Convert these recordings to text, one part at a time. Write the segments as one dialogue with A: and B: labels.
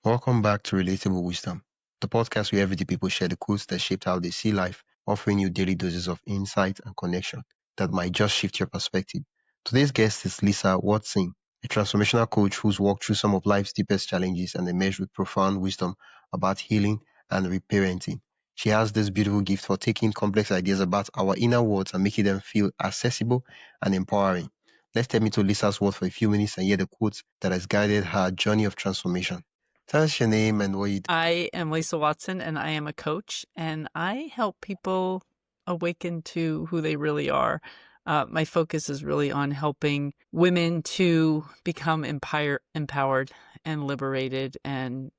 A: Welcome back to Relatable Wisdom, the podcast where everyday people share the quotes that shaped how they see life, offering you daily doses of insight and connection that might just shift your perspective. Today's guest is Lisa Watson, a transformational coach who's walked through some of life's deepest challenges and emerged with profound wisdom about healing and reparenting. She has this beautiful gift for taking complex ideas about our inner worlds and making them feel accessible and empowering. Let's step into Lisa's world for a few minutes and hear the quotes that has guided her journey of transformation. Tell us your name and what you do.
B: I am Lisa Watson, and I am a coach, and I help people awaken to who they really are. My focus is really on helping women to become empowered and liberated and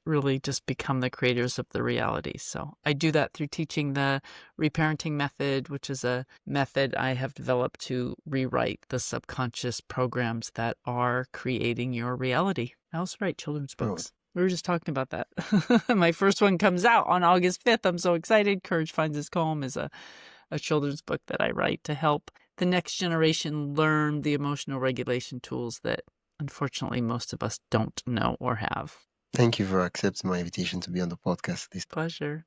B: really just become the creators of the reality. So I do that through teaching the reparenting method, which is a method I have developed to rewrite the subconscious programs that are creating your reality. I also write children's books. We were just talking about that. My first one comes out on August 5th. I'm so excited. Courage Finds Its Calm is a children's book that I write to help the next generation learn the emotional regulation tools that unfortunately most of us don't know or have.
A: Thank you for accepting my invitation to be on the podcast this time.
B: Pleasure.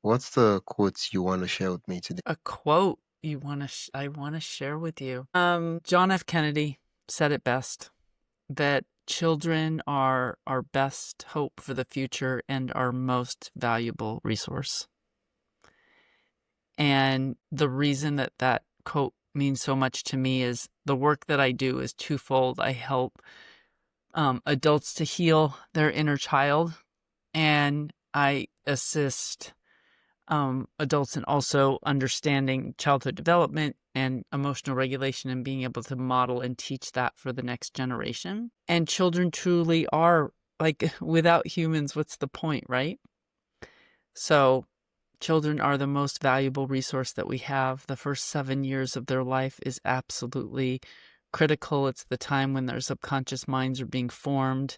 A: What's the quotes you want to share with me today?
B: A quote I want to share with you. John F. Kennedy said it best, that children are our best hope for the future and our most valuable resource. And the reason that quote means so much to me is the work that I do is twofold. I help adults to heal their inner child, and I assist adults in also understanding childhood development and emotional regulation and being able to model and teach that for the next generation. And children truly are, like, without humans, what's the point, right? So children are the most valuable resource that we have. The first 7 years of their life is absolutely critical. It's the time when their subconscious minds are being formed,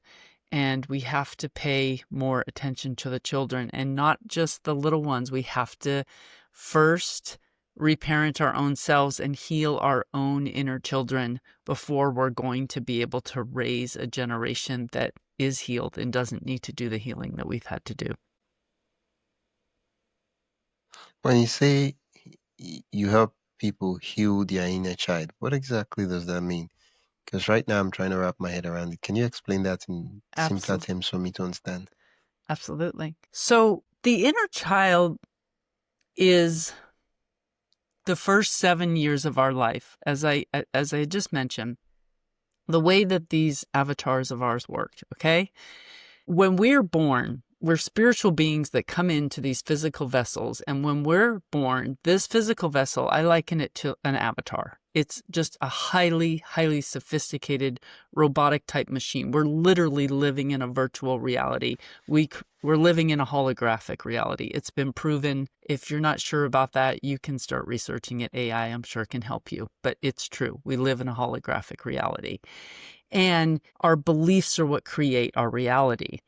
B: and we have to pay more attention to the children and not just the little ones. We have to first reparent our own selves and heal our own inner children before we're going to be able to raise a generation that is healed and doesn't need to do the healing that we've had to do.
A: When you say you help people heal their inner child, what exactly does that mean? Because right now I'm trying to wrap my head around it. Can you explain that in simpler terms for me to understand?
B: Absolutely. So the inner child is the first 7 years of our life. As I just mentioned, the way that these avatars of ours worked, okay? When we're born, we're spiritual beings that come into these physical vessels. And when we're born, this physical vessel, I liken it to an avatar. It's just a highly, highly sophisticated robotic type machine. We're literally living in a virtual reality. We're living in a holographic reality. It's been proven. If you're not sure about that, you can start researching it. AI, I'm sure, can help you. But it's true. We live in a holographic reality. And our beliefs are what create our reality.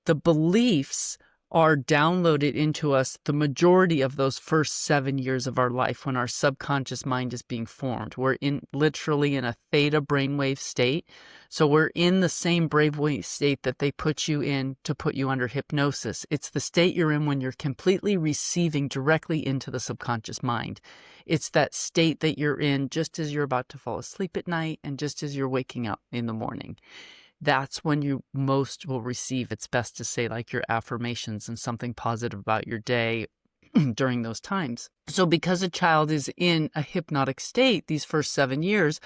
B: The beliefs are downloaded into us the majority of those first 7 years of our life when our subconscious mind is being formed. We're literally in a theta brainwave state. So we're in the same brainwave state that they put you in to put you under hypnosis. It's the state you're in when you're completely receiving directly into the subconscious mind. It's that state that you're in just as you're about to fall asleep at night and just as you're waking up in the morning. That's when you most will receive, it's best to say, like, your affirmations and something positive about your day during those times. So because a child is in a hypnotic state these first 7 years,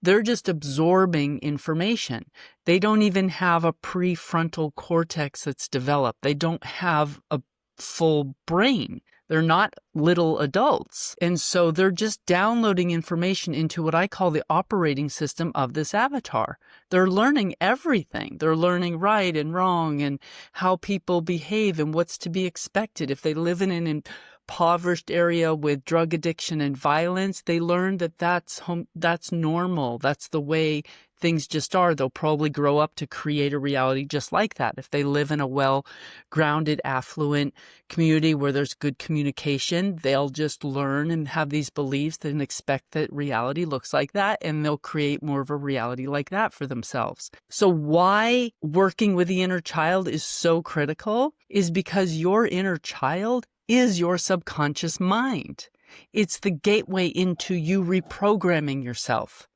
B: they're just absorbing information. They don't even have a prefrontal cortex that's developed. They don't have a full brain. They're not little adults. And so they're just downloading information into what I call the operating system of this avatar. They're learning everything. They're learning right and wrong and how people behave and what's to be expected. If they live in an impoverished area with drug addiction and violence, they learn that that's normal. That's the way things just are, they'll probably grow up to create a reality just like that. If they live in a well-grounded, affluent community where there's good communication, they'll just learn and have these beliefs and expect that reality looks like that, and they'll create more of a reality like that for themselves. So why working with the inner child is so critical is because your inner child is your subconscious mind. It's the gateway into you reprogramming yourself.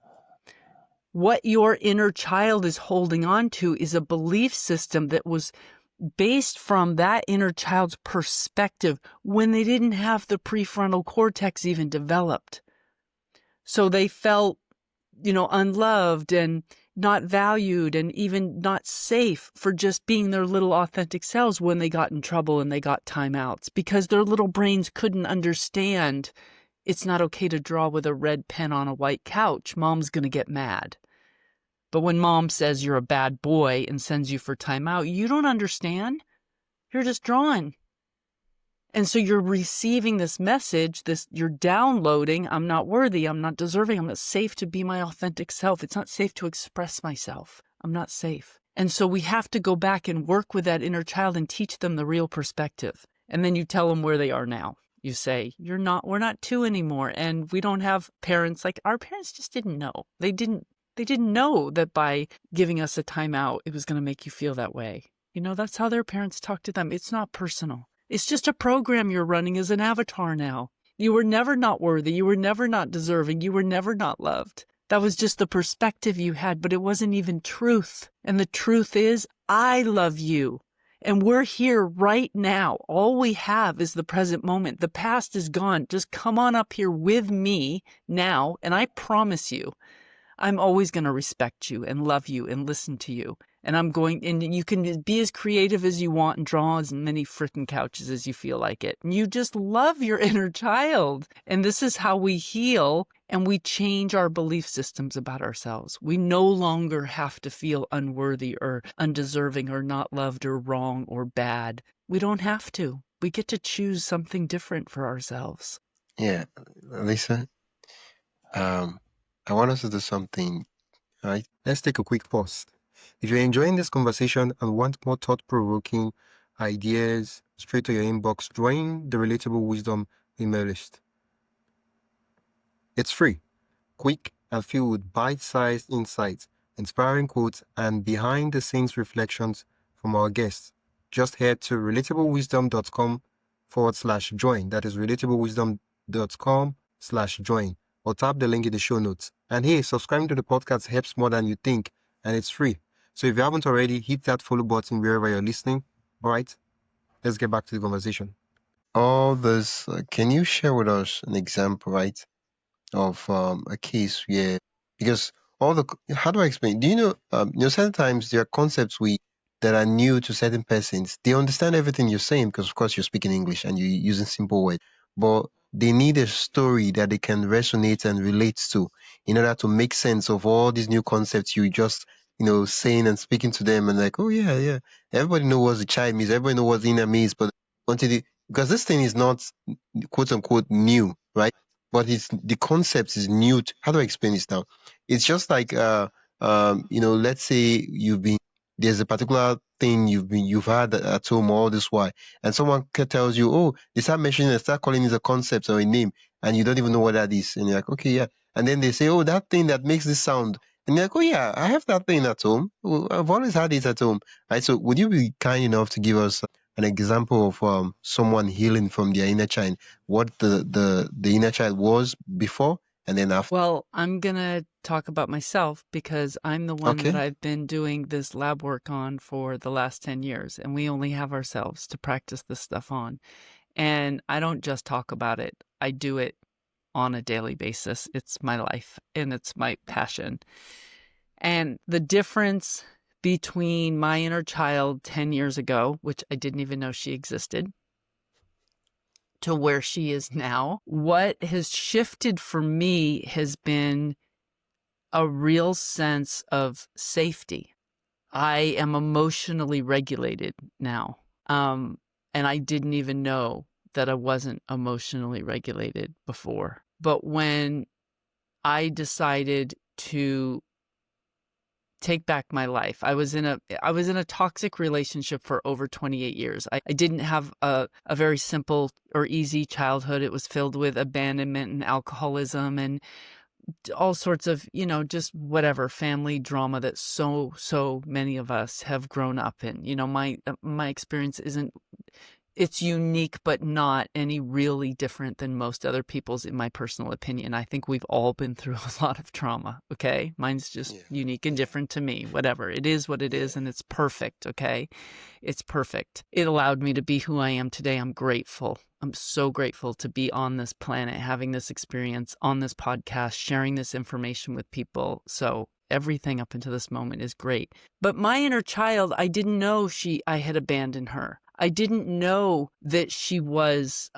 B: What your inner child is holding on to is a belief system that was based from that inner child's perspective when they didn't have the prefrontal cortex even developed. So they felt, unloved and not valued and even not safe for just being their little authentic selves when they got in trouble and they got timeouts, because their little brains couldn't understand it's not okay to draw with a red pen on a white couch. Mom's going to get mad. But when mom says you're a bad boy and sends you for timeout, you don't understand. You're just drawing. And so you're receiving this message, you're downloading, I'm not worthy, I'm not deserving, I'm not safe to be my authentic self. It's not safe to express myself. I'm not safe. And so we have to go back and work with that inner child and teach them the real perspective. And then you tell them where they are now. You say, we're not two anymore. And we don't have parents, like our parents just didn't know. They didn't know that by giving us a timeout, it was going to make you feel that way. That's how their parents talk to them. It's not personal. It's just a program you're running as an avatar now. You were never not worthy. You were never not deserving. You were never not loved. That was just the perspective you had, but it wasn't even truth. And the truth is, I love you. And we're here right now. All we have is the present moment. The past is gone. Just come on up here with me now, and I promise you, I'm always going to respect you and love you and listen to you. And you can be as creative as you want and draw as many frickin' couches as you feel like it. And you just love your inner child. And this is how we heal and we change our belief systems about ourselves. We no longer have to feel unworthy or undeserving or not loved or wrong or bad. We don't have to. We get to choose something different for ourselves.
A: Yeah, Lisa, I want us to do something, right? Let's take a quick pause. If you're enjoying this conversation and want more thought-provoking ideas straight to your inbox, join the Relatable Wisdom email list. It's free, quick, and filled with bite-sized insights, inspiring quotes, and behind-the-scenes reflections from our guests. Just head to relatablewisdom.com/join. That is relatablewisdom.com/join. Or tap the link in the show notes. And hey, subscribing to the podcast helps more than you think, and it's free. So if you haven't already, hit that follow button wherever you're listening. All right, let's get back to the conversation. All this, can you share with us an example, right, of a case where, because how do I explain? Do certain times there are concepts that are new to certain persons. They understand everything you're saying because, of course, you're speaking English and you're using simple words, but they need a story that they can resonate and relate to in order to make sense of all these new concepts you just, saying and speaking to them and like, oh yeah, yeah. Everybody knows what the chime is. Everybody knows what the inner means, but because this thing is not quote unquote new, right? But the concept is new. How do I explain this now? It's just like, let's say there's a particular thing you've had at home all this while, and someone tells you, oh, they start mentioning and start calling it a concept or a name, and you don't even know what that is, and you're like, okay, yeah, and then they say, oh, that thing that makes this sound, and you're like, oh yeah, I have that thing at home. I've always had it at home, right? So would you be kind enough to give us an example of someone healing from their inner child, what the inner child was before and then after?
B: Well, I'm going to talk about myself because I'm the one that
A: Okay.
B: I've been doing this lab work on for the last 10 years, and we only have ourselves to practice this stuff on. And I don't just talk about it. I do it on a daily basis. It's my life and it's my passion. And the difference between my inner child 10 years ago, which I didn't even know she existed, to where she is now, what has shifted for me has been a real sense of safety. I am emotionally regulated now. And I didn't even know that I wasn't emotionally regulated before. But when I decided to take back my life. I was in a toxic relationship for over 28 years. I didn't have a very simple or easy childhood. It was filled with abandonment and alcoholism and all sorts of, just whatever family drama that so many of us have grown up in. My experience it's unique, but not any really different than most other people's, in my personal opinion. I think we've all been through a lot of trauma, okay? Mine's just unique and different to me, whatever. It is what it is, and it's perfect, okay? It's perfect. It allowed me to be who I am today. I'm grateful. I'm so grateful to be on this planet, having this experience on this podcast, sharing this information with people. So everything up until this moment is great. But my inner child, I didn't know I had abandoned her. I didn't know that she was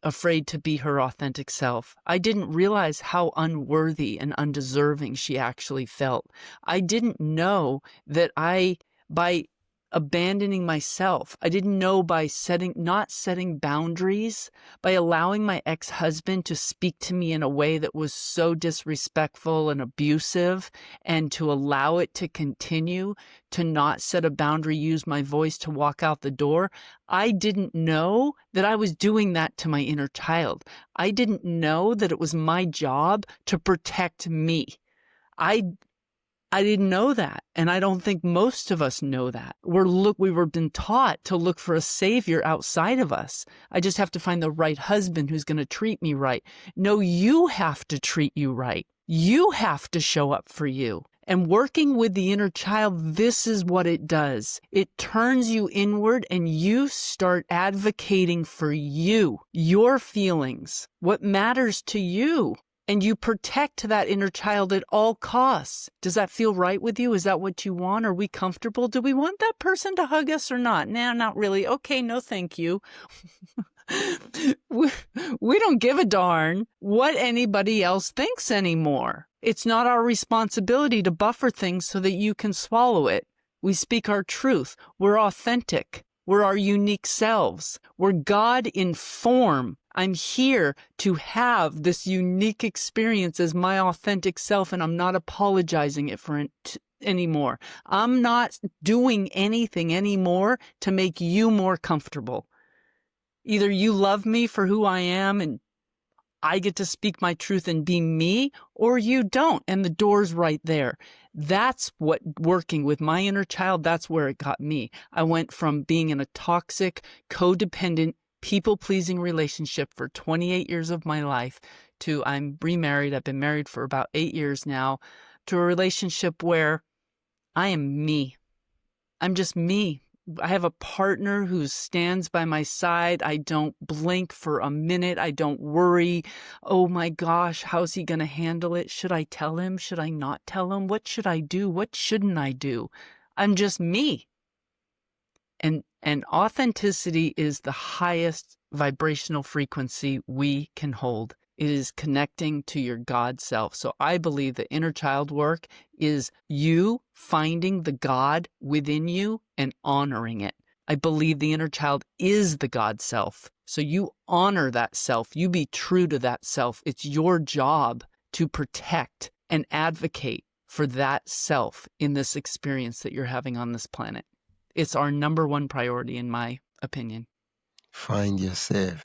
B: afraid to be her authentic self. I didn't realize how unworthy and undeserving she actually felt. I didn't know that by abandoning myself, I didn't know by not setting boundaries, by allowing my ex-husband to speak to me in a way that was so disrespectful and abusive, and to allow it to continue, to not set a boundary, use my voice to walk out the door. I didn't know that I was doing that to my inner child. I didn't know that it was my job to protect me. I didn't know that, and I don't think most of us know that. We were been taught to look for a savior outside of us. I just have to find the right husband who's going to treat me right. No, you have to treat you right. You have to show up for you. And working with the inner child, this is what it does. It turns you inward, and you start advocating for you, your feelings, what matters to you. And you protect that inner child at all costs. Does that feel right with you? Is that what you want? Are we comfortable? Do we want that person to hug us or not? Nah, not really. Okay, no thank you. We don't give a darn what anybody else thinks anymore. It's not our responsibility to buffer things so that you can swallow it. We speak our truth. We're authentic. We're our unique selves. We're God in form. I'm here to have this unique experience as my authentic self, and I'm not apologizing for it anymore. I'm not doing anything anymore to make you more comfortable. Either you love me for who I am and I get to speak my truth and be me, or you don't, and the door's right there. That's what working with my inner child, that's where it got me. I went from being in a toxic, codependent, people-pleasing relationship for 28 years of my life to I'm remarried. I've been married for about 8 years now, to a relationship where I am me. I'm just me. I have a partner who stands by my side. I don't blink for a minute. I don't worry. Oh my gosh, how's he going to handle it? Should I tell him? Should I not tell him? What should I do? What shouldn't I do? I'm just me. And authenticity is the highest vibrational frequency we can hold. It is connecting to your God self. So I believe the inner child work is you finding the God within you and honoring it. I believe the inner child is the God self. So you honor that self. You be true to that self. It's your job to protect and advocate for that self in this experience that you're having on this planet. It's our number one priority, in my opinion.
A: Find yourself.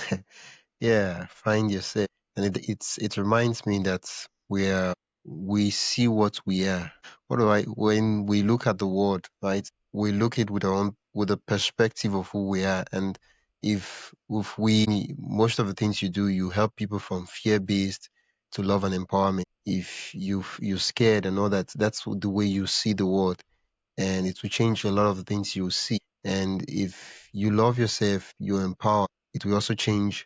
A: Yeah, find yourself. And it reminds me that we see what we are. When we look at the world, right? We look at with a perspective of who we are. And if most of the things you do, you help people from fear-based to love and empowerment. If you're scared and all that, that's the way you see the world. And it will change a lot of the things you see. And if you love yourself, you're empowered, it will also change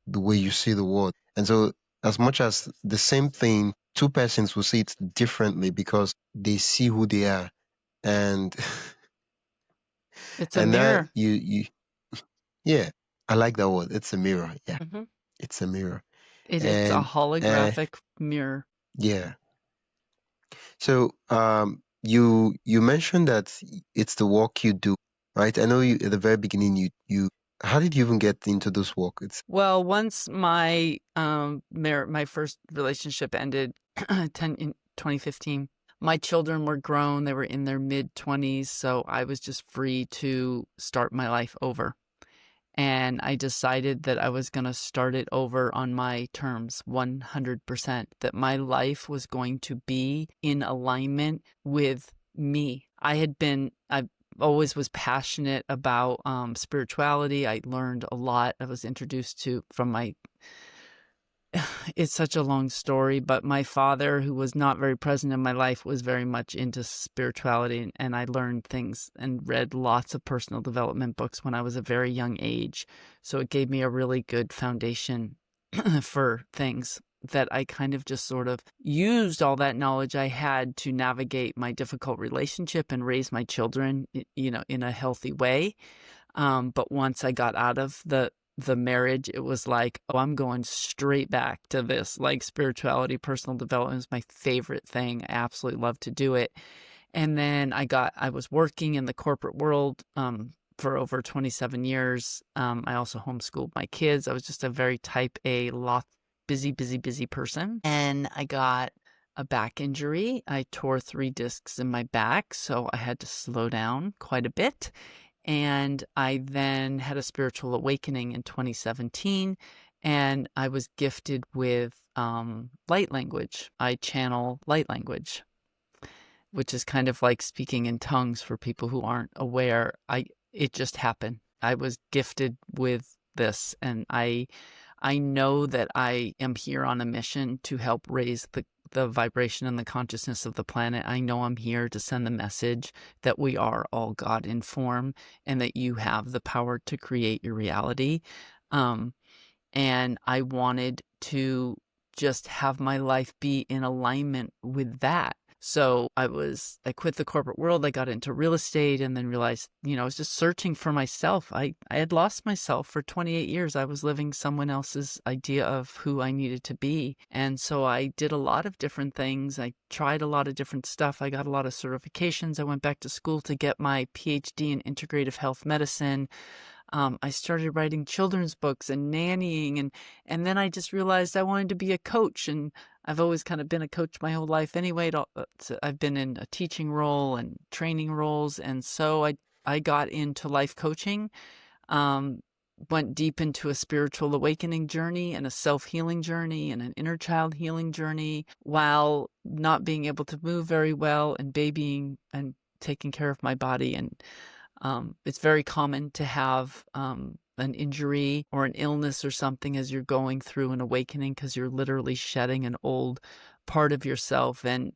A: the way you see the world. And so, as much as the same thing, two persons will see it differently because they see who they are. And
B: It's a
A: and
B: mirror.
A: yeah, I like that word. It's a mirror. Yeah,
B: Mm-hmm.
A: it's a mirror.
B: It's a
A: And
B: holographic mirror.
A: yeah. So you mentioned that it's the work you do, right? I know you at the very beginning you how did you even get into this work?
B: Well, once my my first relationship ended in 2015, My children were grown. They were in their mid-20s, so I was just free to start my life over. And I decided that I was going to start it over on my terms, 100%, that my life was going to be in alignment with me. I always was passionate about spirituality. I learned a lot. I was introduced to from my it's such a long story, but my father, who was not very present in my life, was very much into spirituality, and I learned things and read lots of personal development books when I was a very young age. So it gave me a really good foundation for things that I kind of just sort of used all that knowledge I had to navigate my difficult relationship and raise my children, in a healthy way. But once I got out of the marriage, it was like, oh, I'm going straight back to this. Like, spirituality, personal development is my favorite thing. I absolutely love to do it. And then I was working in the corporate world for over 27 years. I also homeschooled my kids. I was just a very type A, busy person. And I got a back injury. I tore 3 discs in my back, so I had to slow down quite a bit. And I then had a spiritual awakening in 2017, and I was gifted with light language. I channel light language, which is kind of like speaking in tongues for people who aren't aware. It just happened. I was gifted with this, and I know that I am here on a mission to help raise the vibration and the consciousness of the planet. I know I'm here to send the message that we are all God in form, and that you have the power to create your reality. And I wanted to just have my life be in alignment with that. So I quit the corporate world. I got into real estate, and then realized, I was just searching for myself. I had lost myself for 28 years. I was living someone else's idea of who I needed to be. And so I did a lot of different things. I tried a lot of different stuff. I got a lot of certifications. I went back to school to get my PhD in integrative health medicine. I started writing children's books and nannying, and then I just realized I wanted to be a coach, and I've always kind of been a coach my whole life anyway. I've been in a teaching role and training roles, and so I got into life coaching, went deep into a spiritual awakening journey and a self-healing journey and an inner child healing journey, while not being able to move very well and babying and taking care of my body. And it's very common to have an injury or an illness or something as you're going through an awakening, because you're literally shedding an old part of yourself. And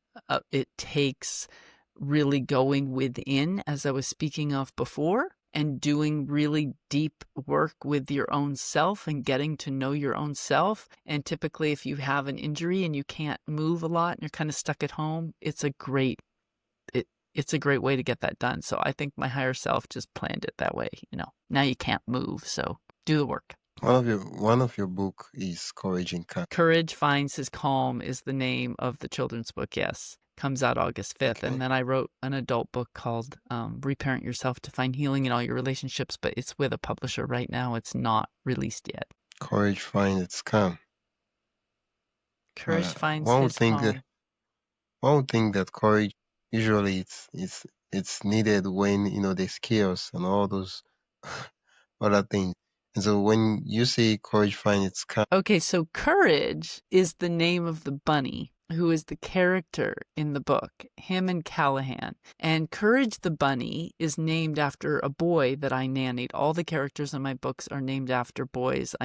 B: it takes really going within, as I was speaking of before, and doing really deep work with your own self and getting to know your own self. And typically, if you have an injury and you can't move a lot and you're kind of stuck at home, it's a great way to get that done. So I think my higher self just planned it that way. Now you can't move, so do the work.
A: One of your book is Courage in Calm.
B: Courage Finds His Calm is the name of the children's book. Yes, comes out August 5th.
A: Okay.
B: And then I wrote an adult book called Reparent Yourself to Find Healing in All Your Relationships, but it's with a publisher right now. It's not released yet.
A: Courage finds its calm.
B: Courage finds
A: one would
B: his
A: think
B: calm.
A: One would think that courage usually it's needed when there's chaos and all those other things. And so when you say courage finds its calm,
B: Okay, so Courage is the name of the bunny who is the character in the book, him and Callahan. And Courage the bunny is named after a boy that I nannied. All the characters in my books are named after boys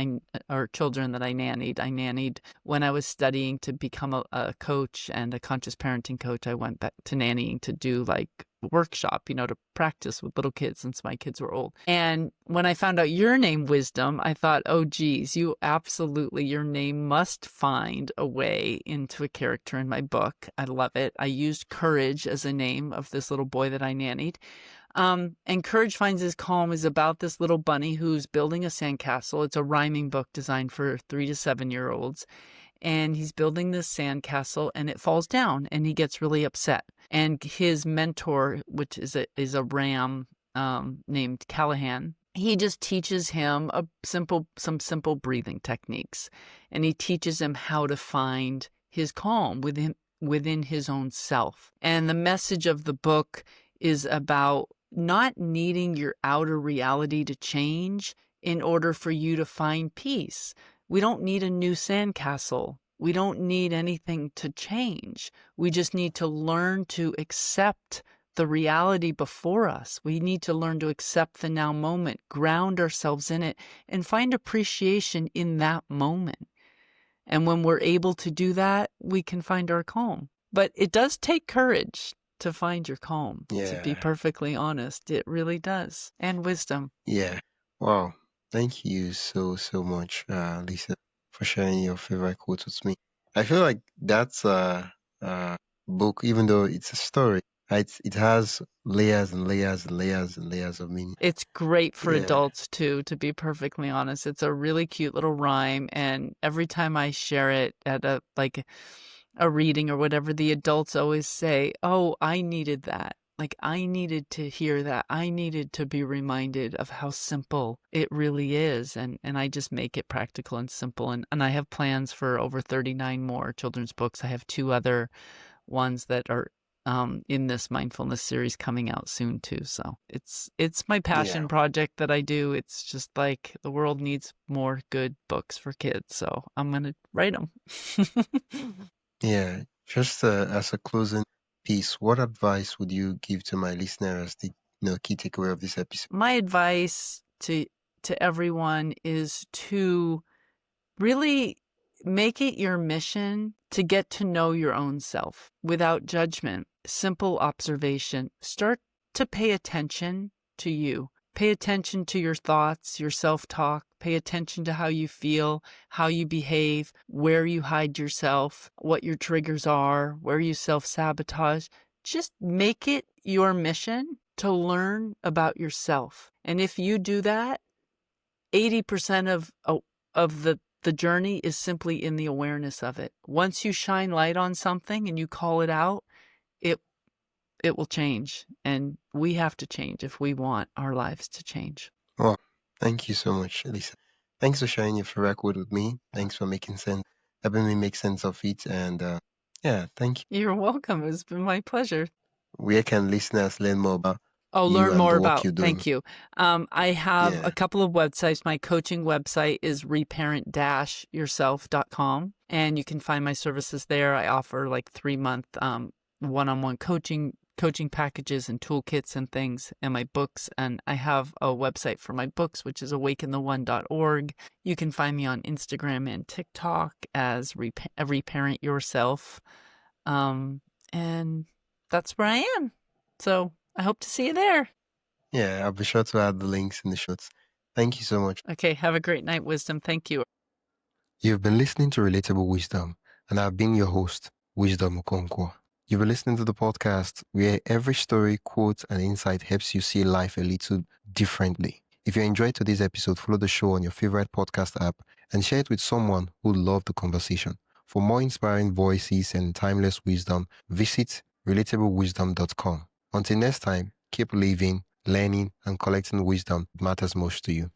B: or children that I nannied. I nannied when I was studying to become a coach and a conscious parenting coach. I went back to nannying to do like workshop, to practice with little kids since my kids were old. And when I found out your name, Wisdom, I thought, oh, geez, your name must find a way into a character in my book. I love it. I used Courage as a name of this little boy that I nannied. And Courage Finds His Calm is about this little bunny who's building a sandcastle. It's a rhyming book designed for 3 to 7-year-olds. And he's building this sandcastle, and it falls down, and he gets really upset. And his mentor, which is a ram named Callahan, he just teaches him some simple breathing techniques, and he teaches him how to find his calm within his own self. And the message of the book is about not needing your outer reality to change in order for you to find peace. We don't need a new sandcastle. We don't need anything to change. We just need to learn to accept the reality before us. We need to learn to accept the now moment, ground ourselves in it, and find appreciation in that moment. And when we're able to do that, we can find our calm. But it does take courage to find your calm, to be
A: Yeah.
B: perfectly honest. It really does. And wisdom.
A: Yeah. Wow. Thank you so much, Lisa, for sharing your favorite quote with me. I feel like that's a book, even though it's a story, it has layers and layers and layers and layers of meaning.
B: It's great for
A: Yeah.
B: adults too, to be perfectly honest. It's a really cute little rhyme, and every time I share it at a reading or whatever, the adults always say, "Oh, I needed that. Like, I needed to hear that. I needed to be reminded of how simple it really is." And I just make it practical and simple. And I have plans for over 39 more children's books. I have 2 other ones that are in this mindfulness series coming out soon too. So it's my passion
A: Yeah.
B: project that I do. It's just like the world needs more good books for kids. So I'm going to write them.
A: Yeah. Just as a closing piece, what advice would you give to my listener as the key takeaway of this episode?
B: My advice to everyone is to really make it your mission to get to know your own self without judgment. Simple observation. Start to pay attention to you. Pay attention to your thoughts, your self-talk. Pay attention to how you feel, how you behave, where you hide yourself, what your triggers are, where you self-sabotage. Just make it your mission to learn about yourself. And if you do that, 80% of the journey is simply in the awareness of it. Once you shine light on something and you call it out, it will change. And we have to change if we want our lives to change.
A: Well, thank you so much, Lisa. Thanks for sharing your favorite quote with me. Thanks for making sense, helping me make sense of it. And yeah, thank you.
B: You're welcome. It's been my pleasure.
A: Where can listeners learn more about
B: Oh,
A: you
B: learn
A: and
B: more
A: the work
B: about.
A: you're doing?
B: Thank you. I have
A: Yeah.
B: a couple of websites. My coaching website is reparent-yourself.com, and you can find my services there. I offer like 3-month one-on-one coaching packages and toolkits and things, and my books. And I have a website for my books, which is awakentheone.org. You can find me on Instagram and TikTok as Reparent Yourself, and that's where I am. So I hope to see you there.
A: Yeah, I'll be sure to add the links in the show notes. Thank you so much.
B: Okay, have a great night, Wisdom. Thank you.
A: You've been listening to Relatable Wisdom, and I've been your host, Wisdom Okonkwo. You've been listening to the podcast where every story, quote, and insight helps you see life a little differently. If you enjoyed today's episode, follow the show on your favorite podcast app and share it with someone who loved the conversation. For more inspiring voices and timeless wisdom, visit relatablewisdom.com. Until next time, keep living, learning, and collecting wisdom that matters most to you.